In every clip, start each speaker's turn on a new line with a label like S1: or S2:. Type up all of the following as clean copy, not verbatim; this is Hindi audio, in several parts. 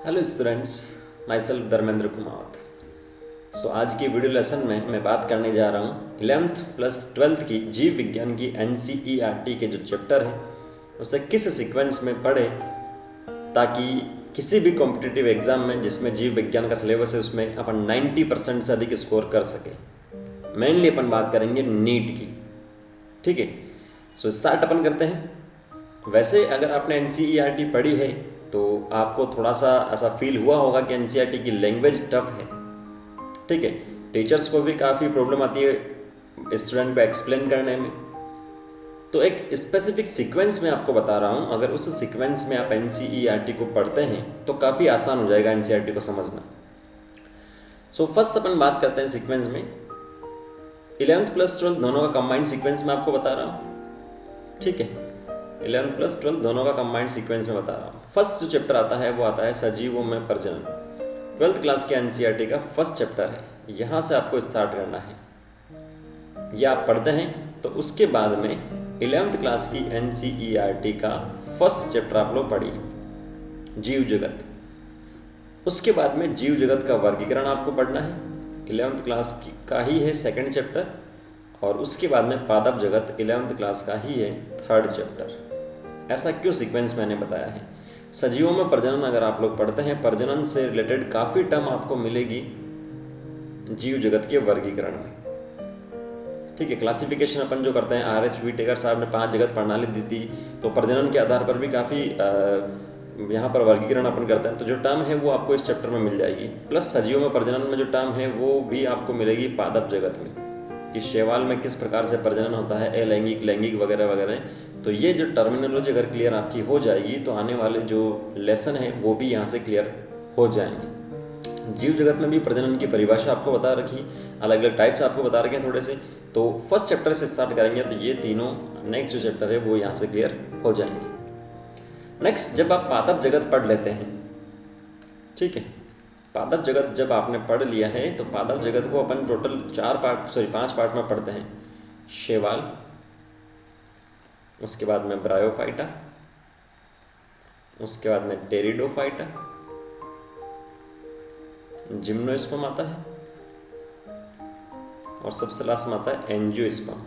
S1: Hello students, my self Dharmendra Kumar. आज की वीडियो लेसन में मैं बात करने जा रहा हूँ 11th प्लस 12th की जीव विज्ञान की NCERT के जो चैप्टर है उसे किस सीक्वेंस में पढ़े ताकि किसी भी कॉम्पिटिटिव एग्जाम में जिसमें जीव विज्ञान का सिलेबस है उसमें अपन 90% से अधिक स्कोर कर सके। मेनली अपन बात करेंगे नीट की। ठीक है, स्टार्ट अपन करते हैं। वैसे अगर आपने NCERT पढ़ी है तो आपको थोड़ा सा ऐसा फील हुआ होगा कि NCERT की लैंग्वेज टफ है। ठीक है, टीचर्स को भी काफ़ी प्रॉब्लम आती है स्टूडेंट को एक्सप्लेन करने में। तो एक स्पेसिफिक सीक्वेंस में आपको बता रहा हूँ, अगर उस सीक्वेंस में आप NCERT को पढ़ते हैं तो काफ़ी आसान हो जाएगा NCERT को समझना। फर्स्ट अपन बात करते हैं सीक्वेंस में 11th प्लस 12 दोनों का कंबाइंड सीक्वेंस में आपको बता रहा हूँ। ठीक है, 11th प्लस 12 दोनों का कंबाइंड सीक्वेंस में बता रहा हूँ। फर्स्ट जो चैप्टर आता है वो आता है सजीवों में प्रजनन। 12th क्लास के NCERT का फर्स्ट चैप्टर है, यहाँ से आपको स्टार्ट करना है। ये आप पढ़ते हैं तो उसके बाद में 11th क्लास की NCERT का फर्स्ट चैप्टर आप लोग पढ़िए, जीव जगत। उसके बाद में जीव जगत का वर्गीकरण आपको पढ़ना है, 11th क्लास का ही है सेकंड चैप्टर। और उसके बाद में पादप जगत 11th क्लास का ही है थर्ड चैप्टर। ऐसा क्यों सीक्वेंस मैंने बताया है? सजीवों में प्रजनन अगर आप लोग पढ़ते हैं, प्रजनन से रिलेटेड काफ़ी टर्म आपको मिलेगी जीव जगत के वर्गीकरण में। ठीक है, क्लासिफिकेशन अपन जो करते हैं, RH व्हीटेकर साहब ने 5 जगत प्रणाली दी थी, तो प्रजनन के आधार पर भी काफ़ी यहाँ पर वर्गीकरण अपन करते हैं। तो जो टर्म है वो आपको इस चैप्टर में मिल जाएगी। प्लस सजीवों में प्रजनन में जो टर्म है वो भी आपको मिलेगी पादप जगत में, कि शैवाल में किस प्रकार से प्रजनन होता है, अलैंगिक, लैंगिक वगैरह वगैरह। तो ये जो टर्मिनोलॉजी अगर क्लियर आपकी हो जाएगी तो आने वाले जो लेसन है वो भी यहाँ से क्लियर हो जाएंगे। जीव जगत में भी प्रजनन की परिभाषा आपको बता रखी, अलग अलग टाइप्स आपको बता रखे हैं थोड़े से। तो फर्स्ट चैप्टर से स्टार्ट करेंगे तो ये तीनों नेक्स्ट जो चैप्टर है वो यहाँ से क्लियर हो जाएंगे। नेक्स्ट, जब आप पादप जगत पढ़ लेते हैं, ठीक है, पादप जगत जब आपने पढ़ लिया है तो पादप जगत को अपन टोटल 5 पार्ट में पढ़ते हैं। शैवाल, उसके बाद में ब्रायोफाइटा, उसके बाद में टेरिडोफाइटा, जिम्नोस्पर्म आता है और सबसे लास्ट में आता है एंजियोस्पर्म।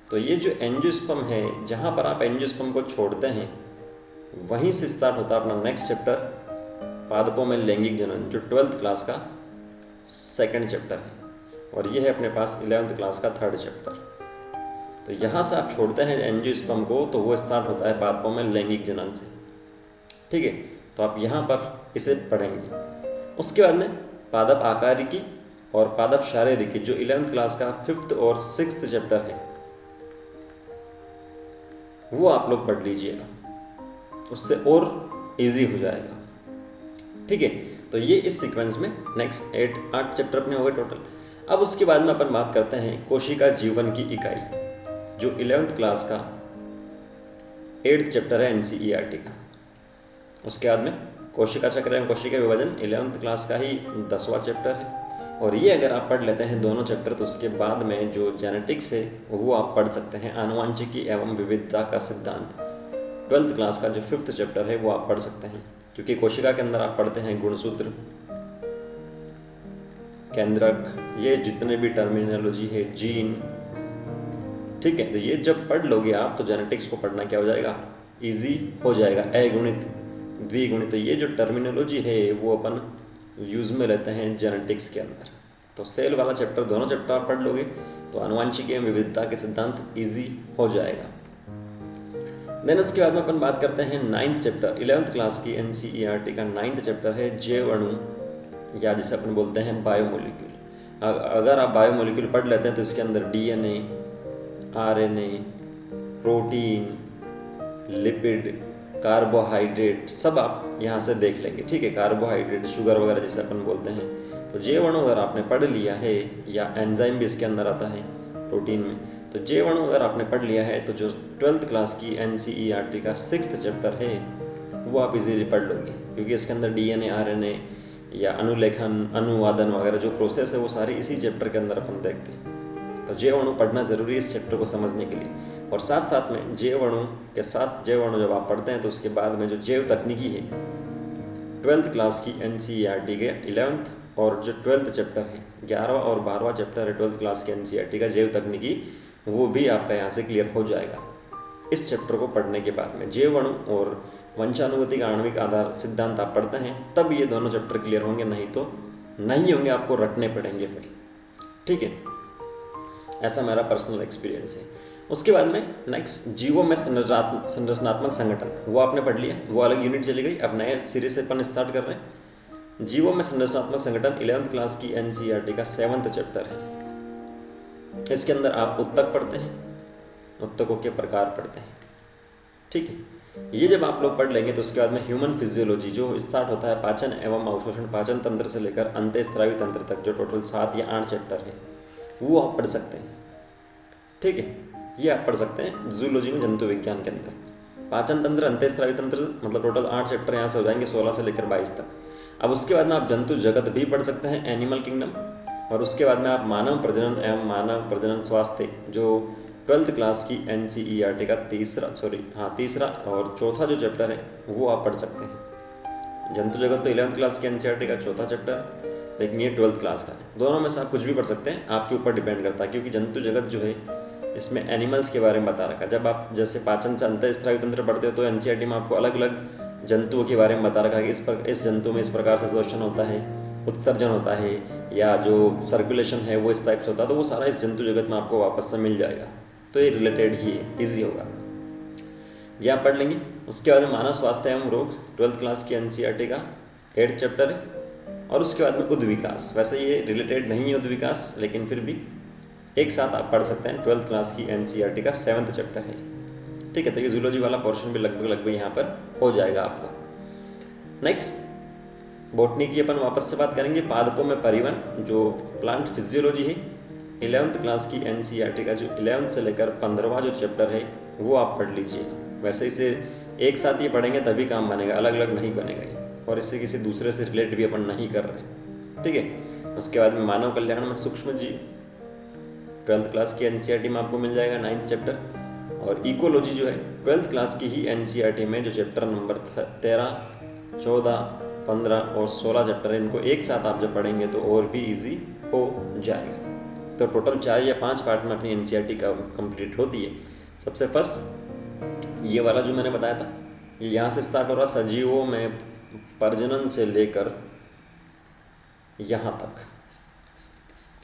S1: तो ये जो एंजियोस्पर्म है, जहाँ पर आप एंजियोस्पर्म को छोड़ते हैं वहीं से स्टार्ट होता है अपना नेक्स्ट चैप्टर, पादपों में लैंगिक जनन, जो 12th क्लास का सेकंड चैप्टर है। और ये है अपने पास 11th क्लास का थर्ड चैप्टर। तो यहाँ से आप छोड़ते हैं एंजियोस्पर्म को तो वो स्टार्ट होता है पादपों में लैंगिक जनन से। ठीक है, तो आप यहाँ पर इसे पढ़ेंगे। उसके बाद में पादप आकारिकी और पादप शारीरिकी, जो 11th क्लास का 5th और 6th चैप्टर है, वो आप लोग पढ़ लीजिएगा, उससे और इजी हो जाएगा। ठीक है, तो ये इस सीक्वेंस में नेक्स्ट 8 चैप्टर अपने हो गए टोटल। अब उसके बाद में अपन बात करते हैं कोशिका जीवन की इकाई, जो 11th क्लास का 8th चैप्टर है NCERT का। उसके बाद में कोशिका चक्र एवं कोशिका विभाजन 11th क्लास का ही 10वां चैप्टर है। और ये अगर आप पढ़ लेते हैं दोनों चैप्टर तो उसके बाद में जो जेनेटिक्स है वो आप पढ़ सकते हैं, आनुवांशिकी एवं विविधता का सिद्धांत। 12th क्लास का जो 5th चैप्टर है वो आप पढ़ सकते हैं, क्योंकि कोशिका के अंदर आप पढ़ते हैं गुणसूत्र, केंद्रक, ये जितने भी टर्मिनोलॉजी है, जीन। ठीक है, तो ये जब पढ़ लोगे आप तो जेनेटिक्स को पढ़ना क्या हो जाएगा, इजी हो जाएगा। अगुणित, द्विगुणित, ये जो टर्मिनोलॉजी है वो अपन यूज़ में लेते हैं जेनेटिक्स के अंदर। तो सेल वाला चैप्टर, दोनों चैप्टर आप पढ़ लोगे तो आनुवांशिकी एवं विविधता के सिद्धांत इजी हो जाएगा। देन उसके बाद में अपन बात करते हैं 9th चैप्टर, 11th क्लास की NCERT का 9th चैप्टर है जैव अणु, या जिसे अपन बोलते हैं बायोमोलिक्यूल। अगर आप बायोमोलिक्यूल पढ़ लेते हैं तो इसके अंदर DNA, RNA, protein, lipid, carbohydrate सब आप यहाँ से देख लेंगे। ठीक है, कार्बोहाइड्रेट, शुगर वगैरह जिसे अपन बोलते हैं। तो जैव अणु अगर आपने पढ़ लिया है, या एंजाइम भी इसके अंदर आता है प्रोटीन में, तो जैव अणु अगर आपने पढ़ लिया है तो जो 12th क्लास की NCERT का 6th चैप्टर है वो आप इजीली पढ़ लोगे, क्योंकि इसके अंदर DNA, RNA या अनुलेखन, अनुवादन वगैरह जो प्रोसेस है वो सारी इसी चैप्टर के अंदर अपन देखते हैं। तो जैव अणु पढ़ना ज़रूरी है इस चैप्टर को समझने के लिए। और साथ साथ में जैव अणु के साथ जैव अणु जब आप पढ़ते हैं तो उसके बाद में जो जैव तकनीकी है 12th क्लास की NCERT के 11th और जो 12th चैप्टर है 11वां और 12वां चैप्टर है 12th क्लास के NCERT का जैव तकनीकी, वो भी आपका यहाँ से क्लियर हो जाएगा इस चैप्टर को पढ़ने के बाद में। जैव अणु और वंशानुगति का आणविक आधार सिद्धांत आप पढ़ते हैं तब ये दोनों चैप्टर क्लियर होंगे, नहीं तो नहीं होंगे, आपको रटने पड़ेंगे फिर। ठीक है, ऐसा मेरा पर्सनल एक्सपीरियंस है। उसके बाद में नेक्स्ट जीवों में संरचनात्मक संगठन, वो आपने पढ़ लिया, वो अलग यूनिट चली गई। अब नए सिरे से अपन स्टार्ट कर रहे हैं। जीवों में संरचनात्मक संगठन 11th क्लास की NCERT का 7th चैप्टर है। इसके अंदर आप उत्तक पढ़ते हैं, उत्तकों के प्रकार पढ़ते हैं। ठीक है, ये जब आप लोग पढ़ लेंगे तो उसके बाद में ह्यूमन फिजियोलॉजी जो स्टार्ट होता है पाचन एवं अवशोषण पाचन तंत्र से लेकर अंतःस्रावी तंत्र तक, जो टोटल 7 या 8 चैप्टर है, वो आप पढ़ सकते हैं। ठीक है, ये आप पढ़ सकते हैं जूलॉजी में, जंतु विज्ञान के अंदर। पाचन तंत्र, अंतःस्रावी तंत्र, मतलब टोटल 8 चैप्टर यहाँ से हो जाएंगे 16 से लेकर 22 तक। अब उसके बाद में आप जंतु जगत भी पढ़ सकते हैं, एनिमल किंगडम। और उसके बाद में आप मानव प्रजनन एवं मानव प्रजनन स्वास्थ्य जो 12th क्लास की NCERT का तीसरा और चौथा जो चैप्टर है वो आप पढ़ सकते हैं। जंतु जगत तो 11th क्लास की NCERT का चौथा चैप्टर है, लेकिन ये 12th क्लास का है। दोनों में से आप कुछ भी पढ़ सकते हैं, आपके ऊपर डिपेंड करता है, क्योंकि जंतु जगत जो है इसमें एनिमल्स के बारे में बता रखा है। जब आप जैसे पाचन से अंतःस्रावी तंत्र पढ़ते हो तो NCERT में आपको अलग अलग जंतुओं के बारे में बता रखा है कि इस जंतु में इस प्रकार से श्वसन होता है, उत्सर्जन होता है, या जो सर्कुलेशन है वो इस टाइप से होता है। तो वो सारा इस जंतु जगत में आपको वापस से मिल जाएगा, तो ये रिलेटेड ही है, ईजी होगा, ये आप पढ़ लेंगे। उसके बाद में मानव स्वास्थ्य एवं रोग 12th क्लास की NCERT का 8th चैप्टर है। और उसके बाद में उद्विकास, वैसे ये रिलेटेड नहीं है उद्विकास, लेकिन फिर भी एक साथ आप पढ़ सकते हैं। 12th क्लास की NCERT का 7th चैप्टर है। ठीक है, तो ये जूलॉजी वाला पोर्शन भी लगभग यहाँ पर हो जाएगा आपका। नेक्स्ट बॉटनी की अपन वापस से बात करेंगे। पादपों में परिवहन जो प्लांट फिजियोलॉजी है 11th क्लास की NCERT का जो 11th से लेकर 15वां जो चैप्टर है वो आप पढ़ लीजिएगा। वैसे इसे एक साथ ये पढ़ेंगे तभी काम बनेगा, अलग अलग नहीं बनेगा ये, और इससे किसी दूसरे से रिलेट भी अपन नहीं कर रहे। ठीक है, उसके बाद में मानव कल्याण में सूक्ष्म जीव 12th क्लास की NCERT में आपको मिल जाएगा 9th चैप्टर। और इकोलॉजी जो है 12th क्लास की ही NCERT में जो चैप्टर नंबर 13, 14, 15 और 16 चैप्टर है, इनको एक साथ आप जब पढ़ेंगे तो और भी ईजी हो जाएगा। तो टोटल 4 या 5 पार्ट में अपनी NCERT का कंप्लीट होती है। सबसे फर्स्ट ये वाला जो मैंने बताया था, ये यहाँ से स्टार्ट हो रहा, सजीवों में प्रजनन से लेकर यहाँ तक,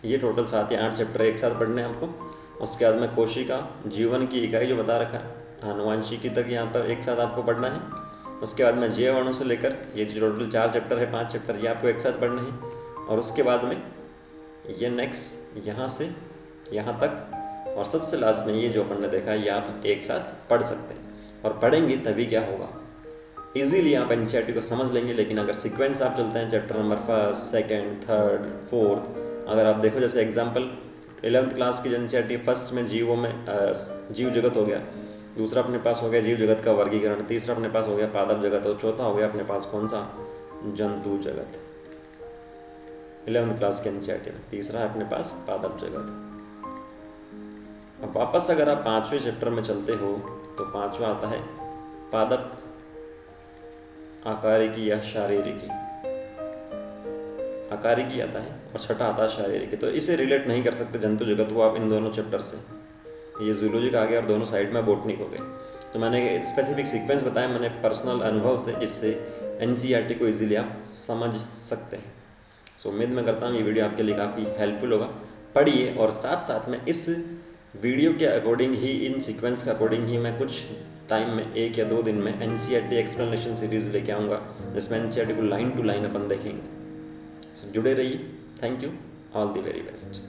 S1: ये टोटल 7 या 8 चैप्टर एक साथ पढ़ने हैं आपको। उसके बाद में कोशिका जीवन की इकाई जो बता रखा है, आनुवांशिकी तक यहाँ पर एक साथ आपको पढ़ना है। उसके बाद में जैव अणु से लेकर ये जो टोटल 4 चैप्टर है, 5 चैप्टर, ये आपको एक साथ पढ़ने हैं। और उसके बाद में ये नेक्स्ट यहाँ से यहाँ तक, और सबसे लास्ट में ये जो अपन ने देखा है, ये आप एक साथ पढ़ सकते हैं। और पढ़ेंगे तभी क्या होगा, इजीली आप NCERT को समझ लेंगे। लेकिन अगर सीक्वेंस आप चलते हैं चैप्टर नंबर 1, 2, 3, 4, अगर आप देखो जैसे एग्जांपल 11th क्लास की NCERT फर्स्ट में जीवों में जीव जगत हो गया, दूसरा अपने पास हो गया जीव जगत का वर्गीकरण, तीसरा अपने पास हो गया पादप जगत, और चौथा हो गया अपने पास कौन सा, जंतु जगत। 11th क्लास के NCERT में तीसरा है अपने पास पादप जगत। अब वापस अगर आप 5वें चैप्टर में चलते हो तो 5वां आता है पादप आकारिकी या शारीरिकी, आकारिकी आता है, और छठा आता है शारीरिकी। तो इसे रिलेट नहीं कर सकते जंतु जगत को आप इन दोनों चैप्टर से, ये जूलॉजी का आ गया और दोनों साइड में बोटनी हो गए। तो मैंने स्पेसिफिक सीक्वेंस बताया मैंने पर्सनल अनुभव से, जिससे NCERT को इजीली आप समझ सकते हैं। सो उम्मीद मैं करता हूँ ये वीडियो आपके लिए काफ़ी हेल्पफुल होगा। पढ़िए, और साथ साथ में इस वीडियो के अकॉर्डिंग ही, इन सीक्वेंस के अकॉर्डिंग ही मैं कुछ टाइम में 1 या 2 दिन में NCERT एक्सप्लेनेशन सीरीज़ लेके आऊँगा, जिसमें NCERT को लाइन टू लाइन अपन देखेंगे। सो जुड़े रहिए। Thank you, all the very best.